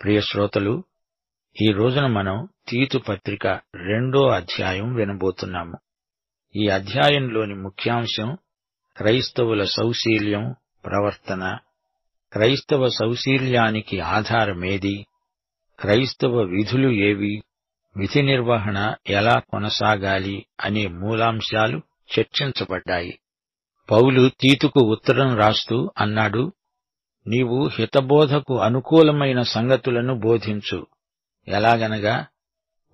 ప్రియ శ్రోతలు, ఈ రోజున మనం తీతు పత్రిక 2వ అధ్యాయం వినబోతున్నాము. ఈ అధ్యాయంలోని ముఖ్యాంశం క్రైస్తవుల సౌశీల్యం, ప్రవర్తన. క్రైస్తవ సౌశీల్యానికి ఆధారమేది? క్రైస్తవ విధులు ఏవి? విధి నిర్వహణ ఎలా కొనసాగాలి అనే మూలాంశాలు చర్చించబడ్డాయి. పౌలు తీతుకు ఉత్తరం రాస్తూ అన్నాడు, నీవు హితబోధకు అనుకూలమైన సంగతులను బోధించు. ఎలాగనగా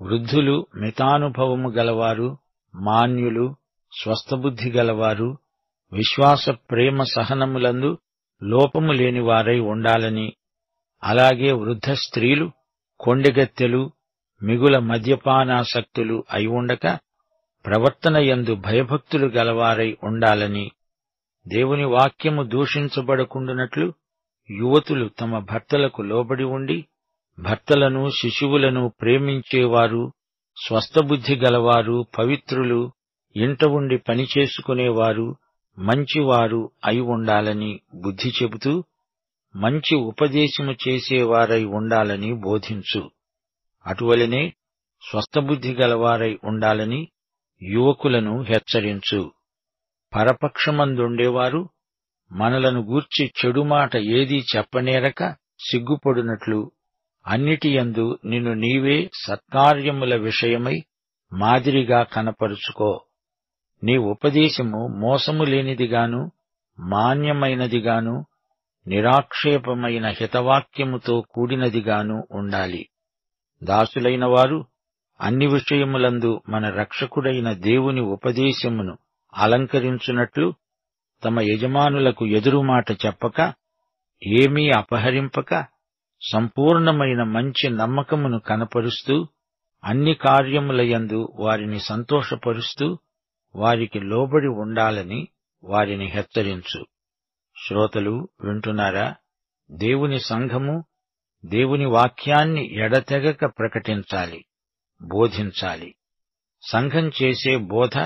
వృద్ధులు, మితానుభవము గలవారు, మాన్యులు, స్వస్థబుద్ధి గలవారు, విశ్వాస ప్రేమ సహనములందు లోపము లేనివారై ఉండాలని, అలాగే వృద్ధ స్త్రీలు కొండెగత్తెలు, మిగుల మద్యపానాసక్తులు అయి ఉండక ప్రవర్తన యందు భయభక్తులు గలవారై ఉండాలని, దేవుని వాక్యము దూషించబడకుండునట్లు యువతులు తమ భర్తలకు లోబడి ఉండి, భర్తలను శిశువులను ప్రేమించేవారు, స్వస్థబుద్ధి గలవారు, పవిత్రులు, ఇంట ఉండి పనిచేసుకునేవారు, మంచివారు అయి ఉండాలని బుద్ధి చెబుతూ, మంచి ఉపదేశము చేసేవారై ఉండాలని బోధించు. అటువలనే స్వస్థబుద్ధి గలవారై ఉండాలని యువకులను హెచ్చరించు. పరపక్షమందుండేవారు మనలను గూర్చి చెడుమాట ఏదీ చెప్పనేరక సిగ్గుపడునట్లు అన్నిటియందు నిన్ను నీవే సత్కార్యముల విషయమై మాదిరిగా కనపరుచుకో. నీ ఉపదేశము మోసము లేనిదిగాను, మాన్యమైనదిగాను, నిరాక్షేపమైన హితవాక్యముతో కూడినదిగాను ఉండాలి. దాసులైన వారు అన్ని విషయములందు మన రక్షకుడైన దేవుని ఉపదేశమును అలంకరించునట్లు తమ యజమానులకు ఎదురుమాట చెప్పక, ఏమీ అపహరింపక, సంపూర్ణమైన మంచి నమ్మకమును కనపరుస్తూ, అన్ని కార్యములయందు వారిని సంతోషపరుస్తూ, వారికి లోబడి ఉండాలని వారిని హెచ్చరించు. శ్రోతలు వింటున్నారా? దేవుని సంఘము దేవుని వాక్యాన్ని ఎడతెగక ప్రకటించాలి, బోధించాలి. సంఘం చేసే బోధ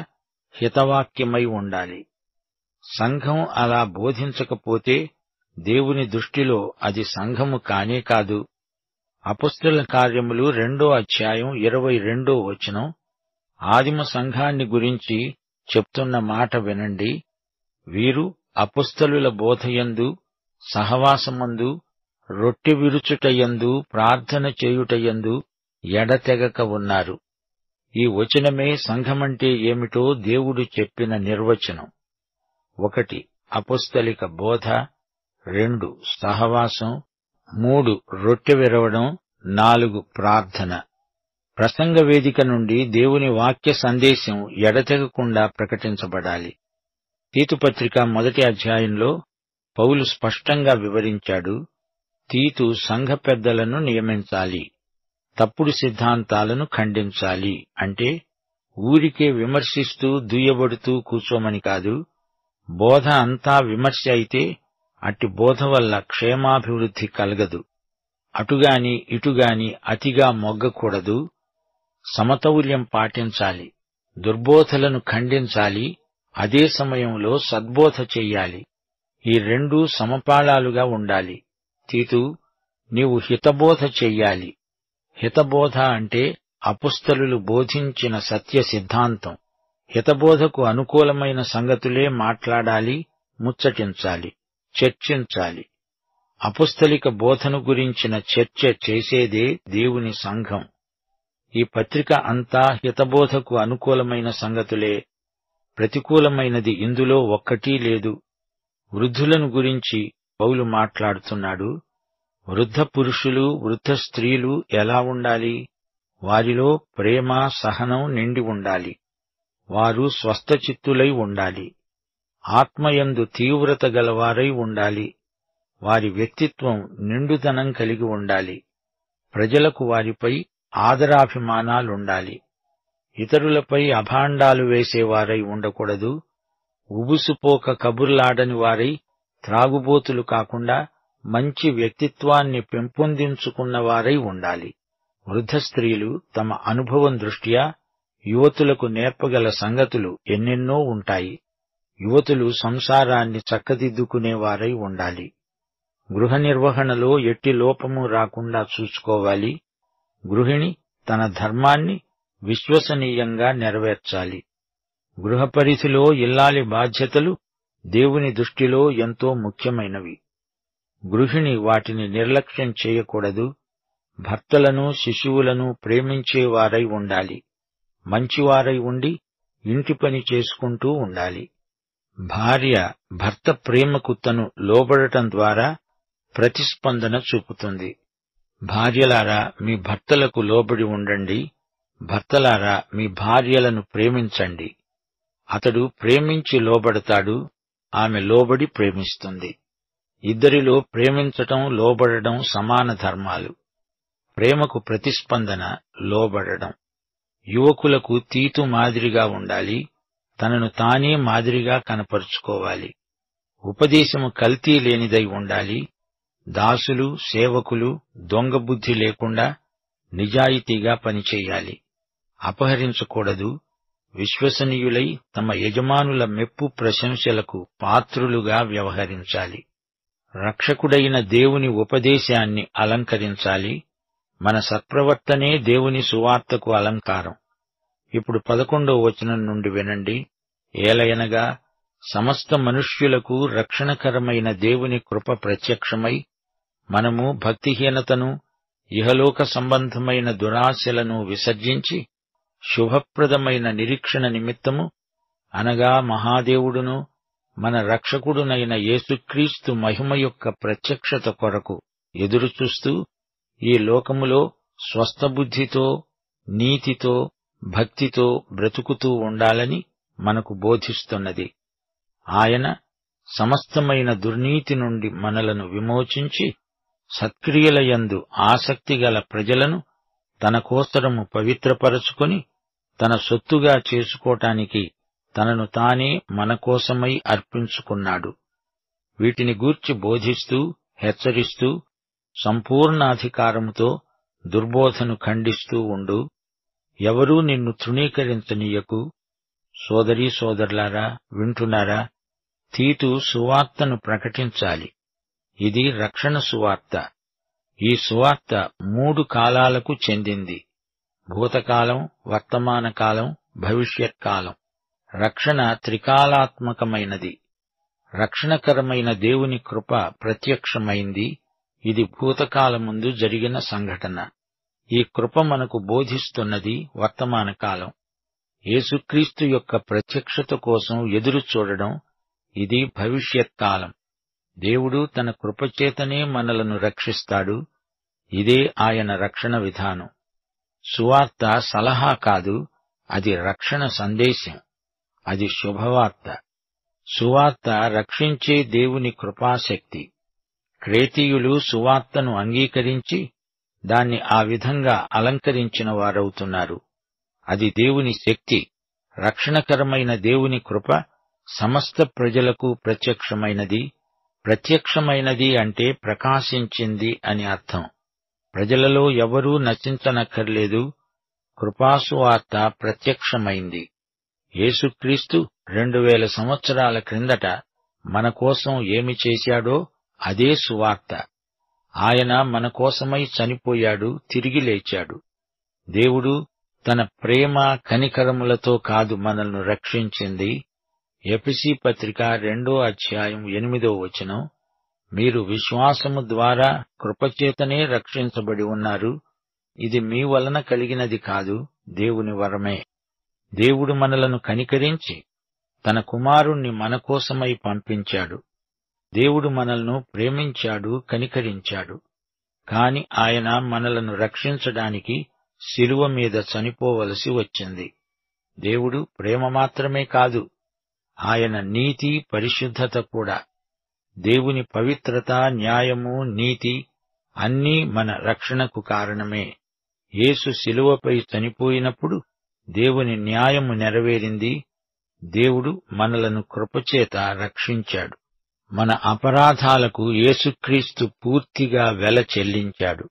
హితవాక్యమై ఉండాలి. సంఘం అలా బోధించకపోతే దేవుని దృష్టిలో అది సంఘము కానే కాదు. అపొస్తలుల కార్యములు 2వ అధ్యాయం 22వ వచనం ఆదిమ సంఘాన్ని గురించి చెప్తున్న మాట వినండి. వీరు అపొస్తలుల బోధయందు, సహవాసమందు, రొట్టె విరుచుటయందు, ప్రార్థన చేయుటయందు ఎడతెగక ఉన్నారు. ఈ వచనమే సంఘమంటే ఏమిటో దేవుడు చెప్పిన నిర్వచనం. 1 అపొస్తలిక బోధ, 2 సహవాసం, 3 రొట్టె విరవడం, 4 ప్రార్థన. ప్రసంగ వేదిక నుండి దేవుని వాక్య సందేశం ఎడతెగకుండా ప్రకటించబడాలి. తీతు పత్రిక 1వ అధ్యాయంలో పౌలు స్పష్టంగా వివరించాడు. తీతు సంఘ పెద్దలను నియమించాలి, తప్పుడు సిద్ధాంతాలను ఖండించాలి. అంటే ఊరికే విమర్శిస్తూ దుయ్యబడుతూ కూర్చోమని కాదు. బోధ అంతా విమర్శ అయితే అట్టి బోధ వల్ల క్షేమాభివృద్ధి కలగదు. అటుగాని ఇటుగాని అతిగా మొగ్గకూడదు. సమతౌల్యం పాటించాలి. దుర్బోధలను ఖండించాలి, అదే సమయంలో సద్బోధ చెయ్యాలి. ఈ రెండూ సమపాళాలుగా ఉండాలి. తీతు, నీవు హితబోధ చెయ్యాలి. హితబోధ అంటే అపొస్తలులు బోధించిన సత్య సిద్ధాంతం. హితబోధకు అనుకూలమైన సంగతులే మాట్లాడాలి, ముచ్చటించాలి, చర్చించాలి. అపొస్తలిక బోధను గురించిన చర్చ చేసేదే దేవుని సంఘం. ఈ పత్రిక అంతా హితబోధకు అనుకూలమైన సంగతులే. ప్రతికూలమైనది ఇందులో ఒక్కటీ లేదు. వృద్ధులను గురించి పౌలు మాట్లాడుతున్నాడు. వృద్ధ పురుషులు, వృద్ధ స్త్రీలు ఎలా ఉండాలి? వారిలో ప్రేమ, సహనం నిండి ఉండాలి. వారు స్వస్థచిత్తులై ఉండాలి. ఆత్మయందు తీవ్రత గలవారై ఉండాలి. వారి వ్యక్తిత్వం నిండుదనం కలిగి ఉండాలి. ప్రజలకు వారిపై ఆదరాభిమానాలుండాలి. ఇతరులపై అభాండాలు వేసేవారై ఉండకూడదు. ఉబుసుపోక కబుర్లాడని వారై, త్రాగుబోతులు కాకుండా మంచి వ్యక్తిత్వాన్ని పెంపొందించుకున్నవారై ఉండాలి. వృద్ధ స్త్రీలు తమ అనుభవం దృష్ట్యా యువతులకు నేర్పగల సంగతులు ఎన్నెన్నో ఉంటాయి. యువతులు సంసారాన్ని చక్కదిద్దుకునేవారై ఉండాలి. గృహ నిర్వహణలో ఎట్టి లోపము రాకుండా చూసుకోవాలి. గృహిణి తన ధర్మాన్ని విశ్వసనీయంగా నెరవేర్చాలి. గృహ పరిధిలో ఇల్లాలి బాధ్యతలు దేవుని దృష్టిలో ఎంతో ముఖ్యమైనవి. గృహిణి వాటిని నిర్లక్ష్యం చేయకూడదు. భర్తలను, శిశువులను ప్రేమించేవారై ఉండాలి. మంచివారై ఉండి ఇంటి పని చేసుకుంటూ ఉండాలి. భార్య భర్త ప్రేమకు తను లోబడటం ద్వారా ప్రతిస్పందన చూపుతుంది. భార్యలారా, మీ భర్తలకు లోబడి ఉండండి. భర్తలారా, మీ భార్యలను ప్రేమించండి. అతడు ప్రేమించి లోబడతాడు, ఆమె లోబడి ప్రేమిస్తుంది. ఇద్దరిలో ప్రేమించటం, లోబడడం సమాన ధర్మాలు. ప్రేమకు ప్రతిస్పందన లోబడడం. యువకులకు తీతు మాదిరిగా ఉండాలి. తనను తానే మాదిరిగా కనపరుచుకోవాలి. ఉపదేశము కల్తీ లేనిదై ఉండాలి. దాసులు, సేవకులు దొంగ బుద్ధి లేకుండా నిజాయితీగా పనిచేయాలి. అపహరించకూడదు. విశ్వసనీయులై తమ యజమానుల మెప్పు ప్రశంసలకు పాత్రులుగా వ్యవహరించాలి. రక్షకుడైన దేవుని ఉపదేశాన్ని అలంకరించాలి. మన సత్ప్రవర్తనే దేవుని సువార్తకు అలంకారం. ఇప్పుడు 11వ వచనం నుండి వినండి. ఏలయనగా సమస్త మనుష్యులకు రక్షణకరమైన దేవుని కృప ప్రత్యక్షమై, మనము భక్తిహీనతను, ఇహలోక సంబంధమైన దురాశలను విసర్జించి, శుభప్రదమైన నిరీక్షణ నిమిత్తము, అనగా మహాదేవుడును మన రక్షకుడునైన యేసుక్రీస్తు మహిమ యొక్క ప్రత్యక్షత కొరకు ఎదురుచూస్తూ, ఈ లోకములో స్వస్థబుద్ధితో, నీతితో, భక్తితో బ్రతుకుతూ ఉండాలని మనకు బోధిస్తున్నది. ఆయన సమస్తమైన దుర్నీతి నుండి మనలను విమోచించి, సత్క్రియలయందు ఆసక్తిగల ప్రజలను తన కోసరము పవిత్రపరచుకొని, తన సొత్తుగా చేసుకోటానికి తనను తానే మన కోసమై అర్పించుకున్నాడు. వీటిని గూర్చి బోధిస్తూ, హెచ్చరిస్తూ, సంపూర్ణాధికారముతో దుర్బోధను ఖండిస్తూ ఉండు. ఎవరూ నిన్ను తృణీకరించనీయకు. సోదరీ సోదరులారా, వింటున్నారా? తీతు సువార్తను ప్రకటించాలి. ఇది రక్షణ సువార్త. ఈ సువార్త 3 కాలాలకు చెందింది: భూతకాలం, వర్తమాన కాలం, భవిష్యత్కాలం. రక్షణ త్రికాలాత్మకమైనది. రక్షణకరమైన దేవుని కృప ప్రత్యక్షమైంది. ఇది భూతకాలముందు జరిగిన సంఘటన. ఈ కృప మనకు బోధిస్తున్నది వర్తమాన కాలం. యేసుక్రీస్తు యొక్క ప్రత్యక్షత కోసం ఎదురు చూడడం, ఇది భవిష్యత్కాలం. దేవుడు తన కృపచేతనే మనలను రక్షిస్తాడు. ఇదే ఆయన రక్షణ విధానం. సువార్త సలహా కాదు, అది రక్షణ సందేశం. అది శుభవార్త. సువార్త రక్షించే దేవుని కృపాశక్తి. క్రేతీయులు సువార్తను అంగీకరించి దాన్ని ఆ విధంగా అలంకరించిన వారవుతున్నారు. అది దేవుని శక్తి. రక్షణకరమైన దేవుని కృప సమస్త ప్రజలకు ప్రత్యక్షమైనది. ప్రత్యక్షమైనది అంటే ప్రకాశించింది అని అర్థం. ప్రజలలో ఎవరూ నశించనక్కర్లేదు. కృపాసువార్త ప్రత్యక్షమైంది. యేసుక్రీస్తు 2000 సంవత్సరాల క్రిందట మన కోసం ఏమి చేశాడో అదే సువార్త. ఆయన మన కోసమై చనిపోయాడు, తిరిగి లేచాడు. దేవుడు తన ప్రేమ కనికరములతో కాదు మనల్ని రక్షించింది. ఎఫెసీ పత్రిక 2వ అధ్యాయం 8వ వచనం, మీరు విశ్వాసము ద్వారా కృపచేతనే రక్షించబడి ఉన్నారు. ఇది మీ వలన కలిగినది కాదు, దేవుని వరమే. దేవుడు మనలను కనికరించి తన కుమారుణ్ణి మన కోసమై పంపించాడు. దేవుడు మనల్ని ప్రేమించాడు, కనికరించాడు. కాని ఆయన మనలను రక్షించడానికి శిలువ మీద చనిపోవలసి వచ్చింది. దేవుడు ప్రేమ మాత్రమే కాదు, ఆయన నీతి, పరిశుద్ధత కూడా. దేవుని పవిత్రత, న్యాయము, నీతి అన్నీ మన రక్షణకు కారణమే. యేసు శిలువపై చనిపోయినప్పుడు దేవుని న్యాయము నెరవేరింది. దేవుడు మనలను కృపచేత రక్షించాడు. మన అపరాధాలకు యేసుక్రీస్తు పూర్తిగా వెల చెల్లించాడు.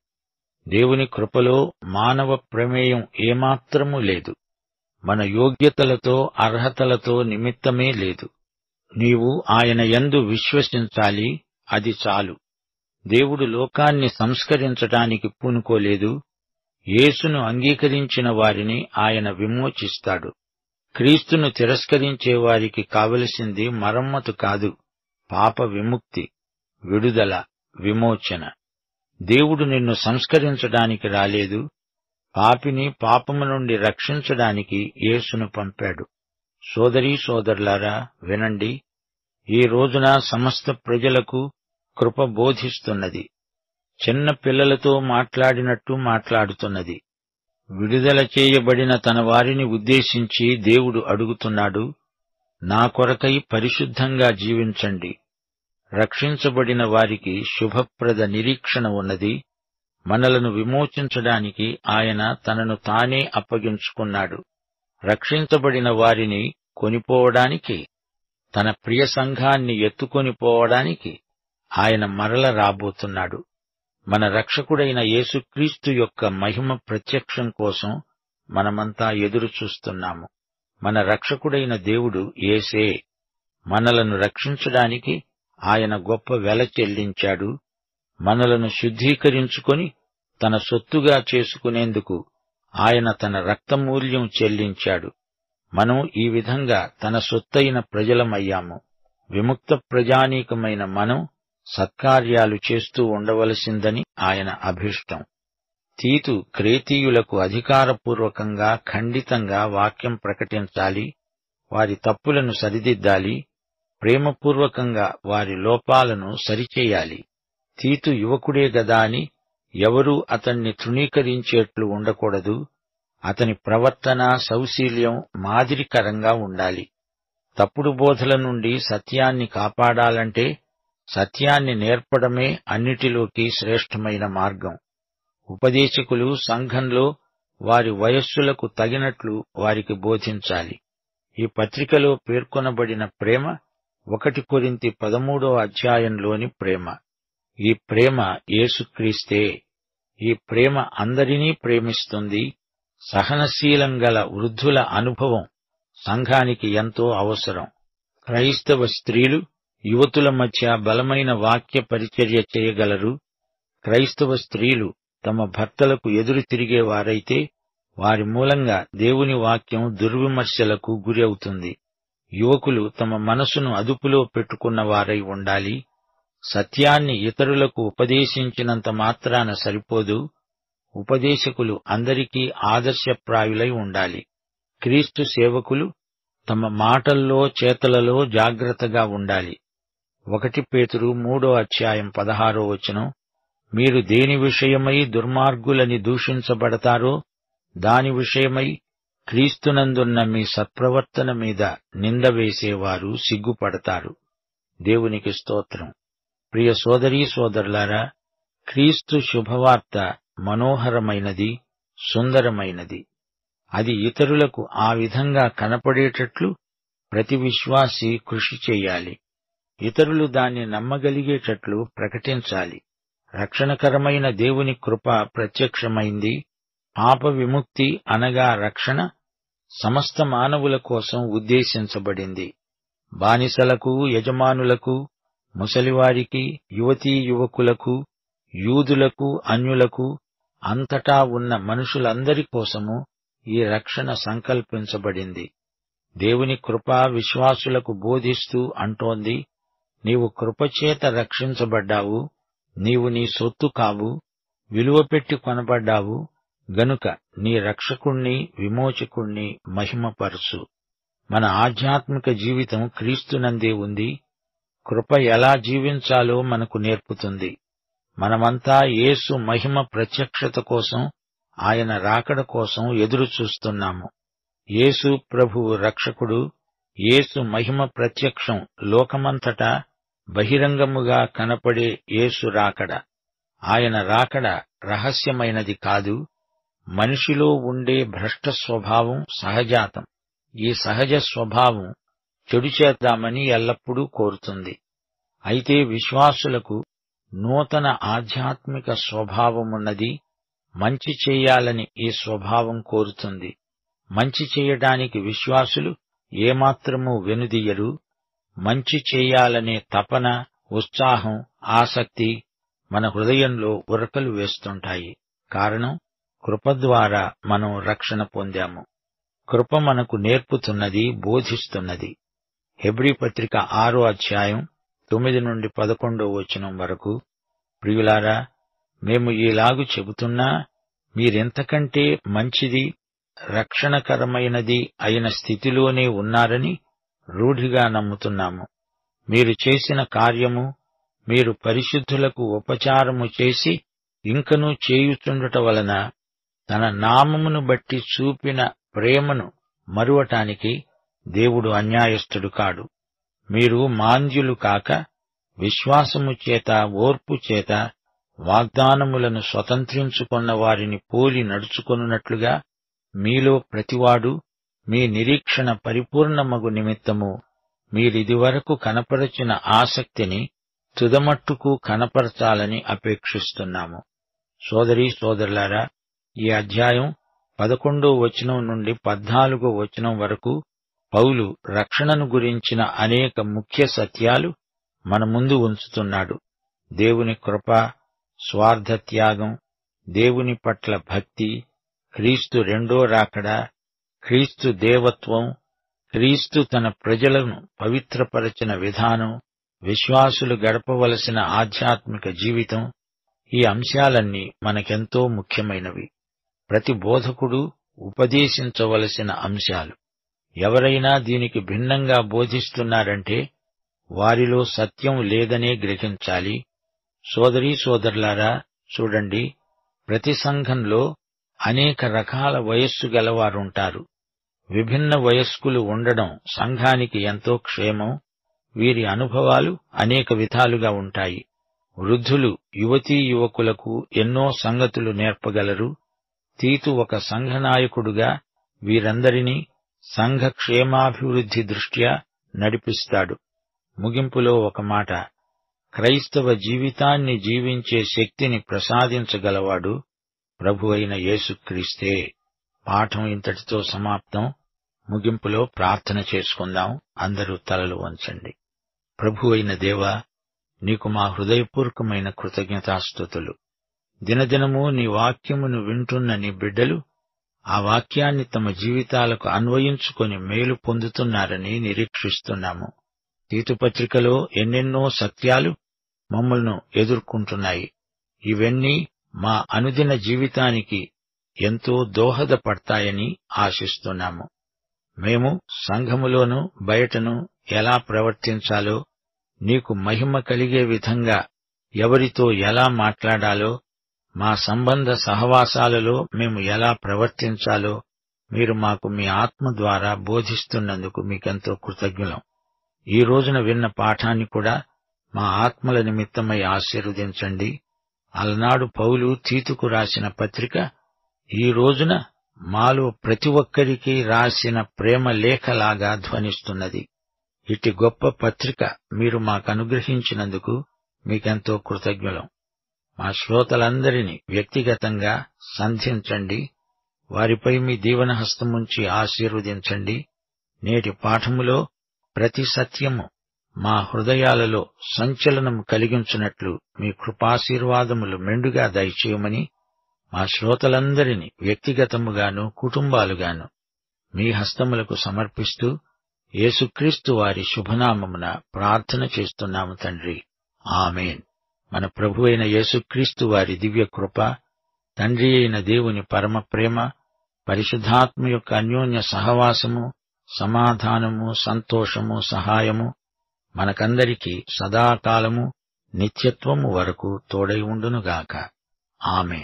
దేవుని కృపలో మానవ ప్రమేయం ఏమాత్రమూ లేదు. మన యోగ్యతలతో, అర్హతలతో నిమిత్తమే లేదు. నీవు ఆయన యందు విశ్వసించాలి, అది చాలు. దేవుడు లోకాన్ని సంస్కరించటానికి పూనుకోలేదు. యేసును అంగీకరించిన వారిని ఆయన విమోచిస్తాడు. క్రీస్తును తిరస్కరించే వారికి కావలసింది మరమ్మతు కాదు, పాప విముక్తి, విడుదల, విమోచన. దేవుడు నిన్ను సంస్కరించడానికి రాలేదు, పాపిని పాపము నుండి రక్షించడానికి యేసును పంపాడు. సోదరీ సోదరులారా, వినండి. ఈ రోజున సమస్త ప్రజలకు కృప బోధిస్తున్నది. చిన్న పిల్లలతో మాట్లాడినట్టు మాట్లాడుతున్నది. విడుదల చేయబడిన తన వారిని ఉద్దేశించి దేవుడు అడుగుతున్నాడు, నా కొరకై పరిశుద్ధంగా జీవించండి. రక్షించబడిన వారికి శుభప్రద నిరీక్షణ ఉన్నది. మనలను విమోచించడానికి ఆయన తనను తానే అప్పగించుకున్నాడు. రక్షించబడిన వారిని కొనిపోవడానికి, తన ప్రియ సంఘాన్ని ఎత్తుకొనిపోవడానికి ఆయన మరల రాబోతున్నాడు. మన రక్షకుడైన యేసుక్రీస్తు యొక్క మహిమ ప్రత్యక్షం కోసం మనమంతా ఎదురుచూస్తున్నాము. మన రక్షకుడైన దేవుడు యేసే. మనలను రక్షించడానికి ఆయన గొప్ప వెల చెల్లించాడు. మనలను శుద్ధీకరించుకొని తన సొత్తుగా చేసుకునేందుకు ఆయన తన రక్తమూల్యం చెల్లించాడు. మనం ఈ విధంగా తన సొత్తైన ప్రజలమయ్యాము. విముక్త ప్రజానీకమైన మనం సత్కార్యాలు చేస్తూ ఉండవలసిందని ఆయన అభీష్టం. తీతు క్రేతీయులకు అధికారపూర్వకంగా ఖండితంగా వాక్యం ప్రకటించాలి. వారి తప్పులను సరిదిద్దాలి. ప్రేమపూర్వకంగా వారి లోపాలను సరిచేయాలి. తీతు యువకుడే గదా అని ఎవరూ అతణ్ణి తృణీకరించేట్లు ఉండకూడదు. అతని ప్రవర్తన, సౌశీల్యం మాదిరికరంగా ఉండాలి. తప్పుడు బోధల నుండి సత్యాన్ని కాపాడాలంటే సత్యాన్ని నేర్పడమే అన్నిటిలోకి శ్రేష్టమైన మార్గం. ఉపదేశకులు సంఘంలో వారి వయస్సులకు తగినట్లు వారికి బోధించాలి. ఈ పత్రికలో పేర్కొనబడిన ప్రేమ 1 కొరింథీ 13వ అధ్యాయంలోని ప్రేమ. ఈ ప్రేమ యేసుక్రీస్తే. ఈ ప్రేమ అందరినీ ప్రేమిస్తుంది. సహనశీలం గల వృద్ధుల అనుభవం సంఘానికి ఎంతో అవసరం. క్రైస్తవ స్త్రీలు యువతుల మధ్య బలమైన వాక్య పరిచర్య చేయగలరు. క్రైస్తవ స్త్రీలు తమ భర్తలకు ఎదురు తిరిగేవారైతే వారి మూలంగా దేవుని వాక్యం దుర్విమర్శలకు గురి అవుతుంది. యువకులు తమ మనసును అదుపులో పెట్టుకున్న వారై ఉండాలి. సత్యాన్ని ఇతరులకు ఉపదేశించినంత మాత్రాన సరిపోదు. ఉపదేశకులు అందరికీ ఆదర్శప్రాయులై ఉండాలి. క్రీస్తు సేవకులు తమ మాటల్లో చేతలలో జాగ్రత్తగా ఉండాలి. 1 పేతురు 3వ అధ్యాయం 16వ వచనం, మీరు దేని విషయమై దుర్మార్గులని దూషించబడతారో దాని విషయమై క్రీస్తునందున్న మీ సత్ప్రవర్తన మీద నింద వేసేవారు సిగ్గుపడతారు. దేవునికి స్తోత్రం. ప్రియ సోదరీ సోదరులారా, క్రీస్తు శుభవార్త మనోహరమైనది, సుందరమైనది. అది ఇతరులకు ఆ విధంగా కనపడేటట్లు ప్రతి విశ్వాసి కృషి చెయ్యాలి. ఇతరులు దాన్ని నమ్మగలిగేటట్లు ప్రకటించాలి. రక్షణకరమైన దేవుని కృప ప్రత్యక్షమైంది. పాప విముక్తి అనగా రక్షణ సమస్త మానవుల కోసం ఉద్దేశించబడింది. బానిసలకు, యజమానులకు, ముసలివారికి, యువతీ యువకులకు, యూదులకు, అన్యులకు, అంతటా ఉన్న మనుషులందరి కోసము ఈ రక్షణ సంకల్పించబడింది. దేవుని కృప విశ్వాసులకు బోధిస్తూ అంటోంది, నీవు కృపచేత రక్షించబడ్డావు. నీవు నీ సొత్తు కావు, విలువపెట్టి కొనబడ్డావు. గనుక నీ రక్షకుణ్ణి, విమోచకుణ్ణి మహిమపరచు. మన ఆధ్యాత్మిక జీవితం క్రీస్తునందే ఉంది. కృప ఎలా జీవించాలో మనకు నేర్పుతుంది. మనమంతా యేసు మహిమ ప్రత్యక్షత కోసం, ఆయన రాకడ కోసం ఎదురుచూస్తున్నాము. యేసు ప్రభువు రక్షకుడు. యేసు మహిమ ప్రత్యక్షం లోకమంతటా బహిరంగముగా కనపడే యేసు రాకడ. ఆయన రాకడ రహస్యమైనది కాదు. మనిషిలో ఉండే భ్రష్ట స్వభావం సహజాతం. ఈ సహజ స్వభావం చెడు చేద్దామని ఎల్లప్పుడూ కోరుతుంది. అయితే విశ్వాసులకు నూతన ఆధ్యాత్మిక స్వభావమున్నది. మంచి చేయాలని ఈ స్వభావం కోరుతుంది. మంచి చేయడానికి విశ్వాసులు ఏమాత్రమూ వెనుదీయరు. మంచి చేయాలనే తపన, ఉత్సాహం, ఆసక్తి మన హృదయంలో ఉరకలు వేస్తుంటాయి. కారణం, కృప ద్వారా మనం రక్షణ పొందాము. కృప మనకు నేర్పుతున్నది, బోధిస్తున్నది. హెబ్రీ పత్రిక 6వ అధ్యాయం 9-11 వరకు, ప్రియులారా, మేము ఈలాగు చెబుతున్నా మీరెంతకంటే మంచిది, రక్షణకరమైనది అయిన స్థితిలోనే ఉన్నారని రూఢిగా నమ్ముతున్నాము. మీరు చేసిన కార్యము, మీరు పరిశుద్ధులకు ఉపచారము చేసి ఇంకనూ చేయుచుండుట వలన తన నామమును బట్టి చూపిన ప్రేమను మరువటానికి దేవుడు అన్యాయస్థుడు కాడు. మీరు మాంద్యులు కాక విశ్వాసము చేత, ఓర్పు చేత వాగ్దానములను స్వతంత్రించుకొన్న వారిని పోలి నడుచుకొనున్నట్లుగా మీలో ప్రతివాడు మీ నిరీక్షణ పరిపూర్ణమగు నిమిత్తము మీరిదివరకు కనపరచిన ఆసక్తిని తుదమట్టుకు కనపరచాలని అపేక్షిస్తున్నాము. సోదరీ సోదరులారా, ఈ అధ్యాయం 11-14 వరకు పౌలు రక్షణను గురించిన అనేక ముఖ్య సత్యాలు మన ముందు ఉంచుతున్నాడు. దేవుని కృప, స్వార్థత్యాగం, దేవుని పట్ల భక్తి, క్రీస్తు రెండో రాకడ, క్రీస్తు దేవత్వం, క్రీస్తు తన ప్రజలను పవిత్రపరచిన విధానం, విశ్వాసులు గడపవలసిన ఆధ్యాత్మిక జీవితం, ఈ అంశాలన్నీ మనకెంతో ముఖ్యమైనవి. ప్రతి బోధకుడు ఉపదేశించవలసిన అంశాలు. ఎవరైనా దీనికి భిన్నంగా బోధిస్తున్నారంటే వారిలో సత్యం లేదనే గ్రహించాలి. సోదరీ సోదరులారా, చూడండి, ప్రతి సంఘంలో అనేక రకాల వయస్సు గలవారుంటారు. విభిన్న వయస్కులు ఉండడం సంఘానికి ఎంతో క్షేమం. వీరి అనుభవాలు అనేక విధాలుగా ఉంటాయి. వృద్ధులు యువతీ యువకులకు ఎన్నో సంగతులు నేర్పగలరు. తీతు ఒక సంఘనాయకుడుగా వీరందరినీ సంఘ క్షేమాభివృద్ధి దృష్ట్యా నడిపిస్తాడు. ముగింపులో ఒక మాట, క్రైస్తవ జీవితాన్ని జీవించే శక్తిని ప్రసాదించగలవాడు ప్రభువైన యేసుక్రీస్తే. పాఠం ఇంతటితో సమాప్తం. ముగింపులో ప్రార్థన చేసుకుందాం. అందరూ తలలు వంచండి. ప్రభువైన దేవా, నీకు మా హృదయపూర్వకమైన కృతజ్ఞతాస్తుతులు. దినదినము నీ వాక్యమును వింటున్న నీ బిడ్డలు ఆ వాక్యాన్ని తమ జీవితాలకు అన్వయించుకొని మేలు పొందుతున్నారని నిరీక్షిస్తున్నాము. తీతుపత్రికలో ఎన్నెన్నో సత్యాలు మమ్మల్ని ఎదుర్కొంటున్నాయి. ఇవన్నీ మా అనుదిన జీవితానికి ఎంతో దోహదపడతాయని ఆశిస్తున్నాము. మేము సంఘములోనూ బయటను ఎలా ప్రవర్తించాలో, నీకు మహిమ కలిగే విధంగా ఎవరితో ఎలా మాట్లాడాలో, మా సంబంధ సహవాసాలలో మేము ఎలా ప్రవర్తించాలో మీరు మాకు మీ ఆత్మ ద్వారా బోధిస్తున్నందుకు మీకెంతో కృతజ్ఞులం. ఈ రోజున విన్న పాఠాన్ని కూడా మా ఆత్మల నిమిత్తమై ఆశీర్వదించండి. అలనాడు పౌలు తీతుకు రాసిన పత్రిక ఈ రోజున మాలో ప్రతి ఒక్కరికి రాసిన ప్రేమ లేఖలాగా ధ్వనిస్తున్నది. ఇట్టి గొప్ప పత్రిక మీరు మాకనుగ్రహించినందుకు మీకెంతో కృతజ్ఞులం. మా శ్రోతలందరినీ వ్యక్తిగతంగా సంధించండి. వారిపై మీ దీవెనహస్తముంచి ఆశీర్వదించండి. నేటి పాఠములో ప్రతి సత్యము మా హృదయాలలో సంచలనము కలిగించున్నట్లు మీ కృపాశీర్వాదములు మెండుగా దయచేయమని మా శ్రోతలందరినీ వ్యక్తిగతముగాను కుటుంబాలుగాను మీ హస్తములకు సమర్పిస్తూ యేసుక్రీస్తు వారి శుభనామమున ప్రార్థన చేస్తున్నాము తండ్రి. ఆమేన్. మన ప్రభువైన యేసుక్రీస్తు వారి దివ్య కృప, తండ్రి అయిన దేవుని పరమ ప్రేమ, పరిశుద్ధాత్మ యొక్క అన్యోన్య సహవాసము, సమాధానము, సంతోషము, సహాయము మనకందరికీ సదాకాలము నిత్యత్వము వరకు తోడై ఉండునుగాక. ఆమేన్.